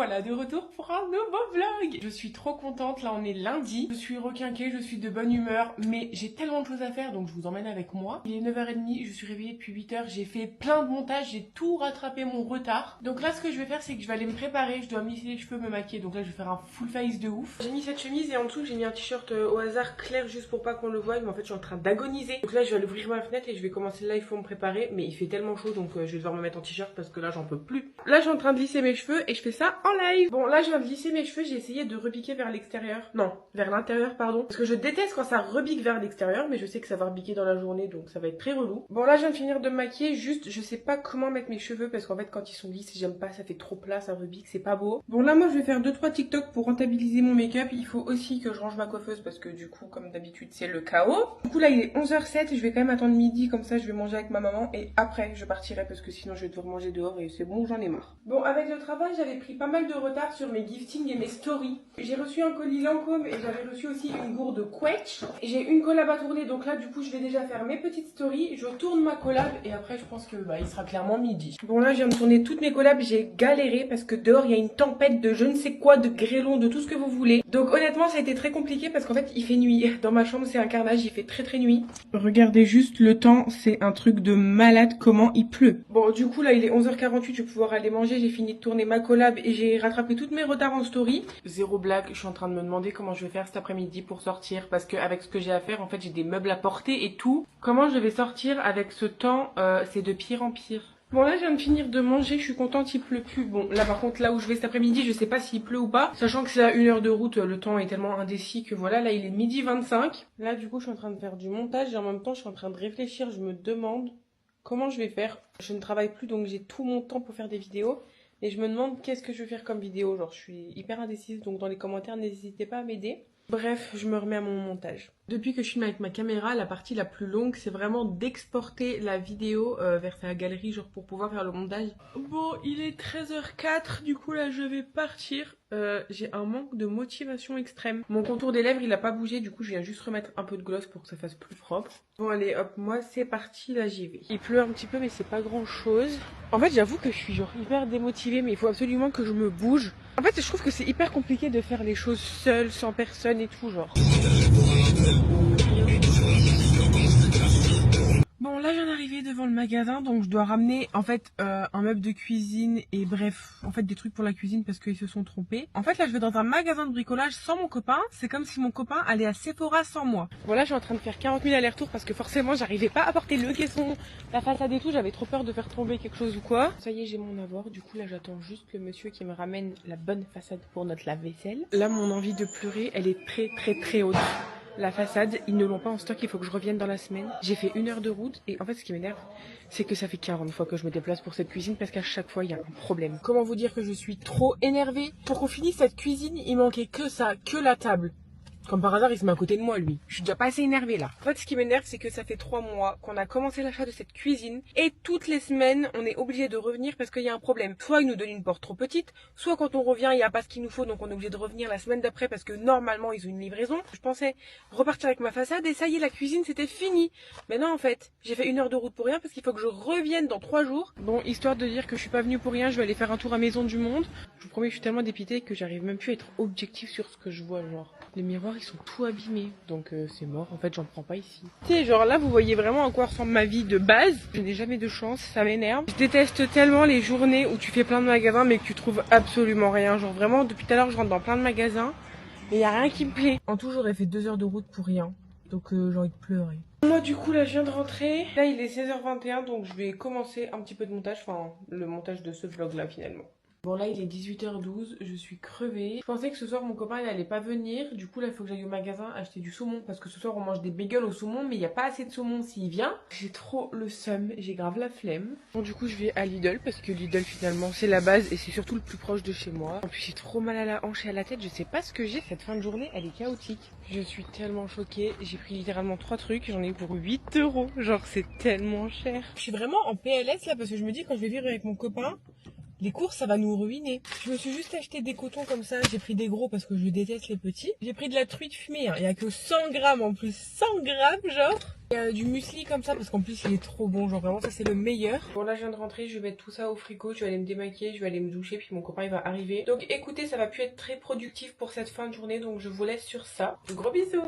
voilà de retour pour un nouveau vlog. Je suis trop contente, là on est lundi. Je suis requinquée, je suis de bonne humeur, mais j'ai tellement de choses à faire donc je vous emmène avec moi. Il est 9h30, je suis réveillée depuis 8h, j'ai fait plein de montages, j'ai tout rattrapé mon retard. Donc là ce que je vais faire c'est que je vais aller me préparer, je dois me lisser les cheveux, me maquiller, donc là je vais faire un full face de ouf. J'ai mis cette chemise et en dessous j'ai mis un t-shirt au hasard clair juste pour pas qu'on le voie, mais en fait je suis en train d'agoniser. Donc là je vais aller ouvrir ma fenêtre et je vais commencer le live pour me préparer, mais il fait tellement chaud donc je vais devoir me mettre en t-shirt parce que là j'en peux plus. Là je suis en train de lisser mes cheveux et je fais ça en live. Bon là je viens de lisser mes cheveux, j'ai essayé de repiquer vers l'extérieur. Non, vers l'intérieur pardon. Parce que je déteste quand ça repique vers l'extérieur, mais je sais que ça va repiquer dans la journée donc ça va être très relou. Bon là je viens de finir de me maquiller, juste je sais pas comment mettre mes cheveux parce qu'en fait quand ils sont lisses j'aime pas, ça fait trop plat, ça repique, c'est pas beau. Bon là moi je vais faire 2-3 TikTok pour rentabiliser mon make-up. Il faut aussi que je range ma coiffeuse parce que du coup comme d'habitude c'est le chaos. Du coup là il est 11h07, je vais quand même attendre midi comme ça je vais manger avec ma maman et après je partirai parce que sinon je vais devoir manger dehors et c'est bon, j'en ai marre. Bon avec le travail j'avais pris pas mal de retard sur mes giftings et mes stories. J'ai reçu un colis Lancôme et j'avais reçu aussi une gourde Quetch. J'ai une collab à tourner donc là du coup je vais déjà faire mes petites stories. Je tourne ma collab et après je pense que il sera clairement midi. Bon là je viens de tourner toutes mes collabs, j'ai galéré parce que dehors il y a une tempête de je ne sais quoi, de grêlons, de tout ce que vous voulez. Donc honnêtement ça a été très compliqué parce qu'en fait il fait nuit. Dans ma chambre c'est un carnage, il fait très nuit. Regardez juste le temps, c'est un truc de malade comment il pleut. Bon du coup là il est 11h48, je vais pouvoir aller manger, j'ai fini de tourner ma collab et j'ai rattrapé toutes mes retards en story. Zéro blague, je suis en train de me demander comment je vais faire cet après-midi pour sortir parce que avec ce que j'ai à faire en fait j'ai des meubles à porter et tout. Comment je vais sortir avec ce temps, c'est de pire en pire. Bon là je viens de finir de manger, je suis contente, il pleut plus. Bon là par contre là où je vais cet après-midi je sais pas s'il pleut ou pas. Sachant que c'est à 1 heure de route, le temps est tellement indécis que voilà, là il est midi 25. Là du coup je suis en train de faire du montage et en même temps je suis en train de réfléchir, je me demande comment je vais faire. Je ne travaille plus donc j'ai tout mon temps pour faire des vidéos. Et je me demande qu'est-ce que je vais faire comme vidéo, genre je suis hyper indécise donc dans les commentaires n'hésitez pas à m'aider. Bref, je me remets à mon montage. Depuis que je filme avec ma caméra, la partie la plus longue, c'est vraiment d'exporter la vidéo vers sa galerie, genre pour pouvoir faire le montage. Bon, il est 13h04, du coup là je vais partir. J'ai un manque de motivation extrême. Mon contour des lèvres il a pas bougé, du coup je viens juste remettre un peu de gloss pour que ça fasse plus propre. Bon allez hop, moi c'est parti, là j'y vais. Il pleut un petit peu mais c'est pas grand chose. En fait j'avoue que je suis genre hyper démotivée mais il faut absolument que je me bouge. En fait je trouve que c'est hyper compliqué de faire les choses seule, sans personne et tout genre. Bon là je viens d'arriver devant le magasin donc je dois ramener en fait un meuble de cuisine et bref en fait des trucs pour la cuisine parce qu'ils se sont trompés. En fait là je vais dans un magasin de bricolage sans mon copain, c'est comme si mon copain allait à Sephora sans moi. Bon là je suis en train de faire 40 000 allers-retours parce que forcément j'arrivais pas à porter le caisson, la façade et tout, j'avais trop peur de faire tomber quelque chose ou quoi. Ça y est j'ai mon avoir, du coup là j'attends juste le monsieur qui me ramène la bonne façade pour notre lave-vaisselle. Là mon envie de pleurer elle est très haute. La façade, ils ne l'ont pas en stock, il faut que je revienne dans la semaine. J'ai fait 1 heure de route et en fait ce qui m'énerve, c'est que ça fait 40 fois que je me déplace pour cette cuisine parce qu'à chaque fois il y a un problème. Comment vous dire que je suis trop énervée? Pour qu'on finisse cette cuisine, il manquait que ça, que la table. Comme par hasard, il se met à côté de moi, lui. Je suis déjà pas assez énervée, là. En fait, ce qui m'énerve, c'est que ça fait 3 mois qu'on a commencé l'achat de cette cuisine. Et toutes les semaines, on est obligé de revenir parce qu'il y a un problème. Soit ils nous donnent une porte trop petite, soit quand on revient, il n'y a pas ce qu'il nous faut, donc on est obligé de revenir la semaine d'après parce que normalement, ils ont une livraison. Je pensais repartir avec ma façade et ça y est, la cuisine, c'était fini. Mais non, en fait, j'ai fait 1 heure de route pour rien parce qu'il faut que je revienne dans 3 jours. Bon, histoire de dire que je suis pas venue pour rien, je vais aller faire un tour à Maison du Monde. Je vous promets, je suis tellement dépitée que j'arrive même plus à être objective sur ce que je vois, genre. Les miroirs ils sont tout abîmés donc c'est mort, en fait j'en prends pas ici. Tu sais genre là vous voyez vraiment à quoi ressemble ma vie de base. Je n'ai jamais de chance, ça m'énerve. Je déteste tellement les journées où tu fais plein de magasins mais que tu trouves absolument rien. Genre vraiment depuis tout à l'heure je rentre dans plein de magasins mais il y a rien qui me plaît. En tout j'aurais fait 2 heures de route pour rien. Donc j'ai envie de pleurer. Moi du coup là je viens de rentrer. Là il est 16h21 donc je vais commencer un petit peu de montage. Enfin le montage de ce vlog là finalement. Bon là il est 18h12, je suis crevée. Je pensais que ce soir mon copain il allait pas venir. Du coup là il faut que j'aille au magasin acheter du saumon. Parce que ce soir on mange des bagels au saumon. Mais il n'y a pas assez de saumon s'il vient. J'ai trop le seum, j'ai grave la flemme. Bon du coup je vais à Lidl. Parce que Lidl finalement c'est la base. Et c'est surtout le plus proche de chez moi. En plus j'ai trop mal à la hanche et à la tête. Je sais pas ce que j'ai, cette fin de journée elle est chaotique. Je suis tellement choquée. J'ai pris littéralement 3 trucs. J'en ai eu pour 8 €. Genre c'est tellement cher. Je suis vraiment en PLS là parce que je me dis quand je vais vivre avec mon copain, Les courses, ça va nous ruiner. Je me suis juste acheté des cotons comme ça. J'ai pris des gros parce que je déteste les petits. J'ai pris de la truite fumée. Hein. Il y a que 100 grammes en plus. 100 grammes, genre. Et du muesli comme ça parce qu'en plus, il est trop bon. Genre, vraiment, ça, c'est le meilleur. Bon, là, je viens de rentrer. Je vais mettre tout ça au frigo. Je vais aller me démaquiller. Je vais aller me doucher. Puis mon copain, il va arriver. Donc, écoutez, ça va plus être très productif pour cette fin de journée. Donc, je vous laisse sur ça. De gros bisous.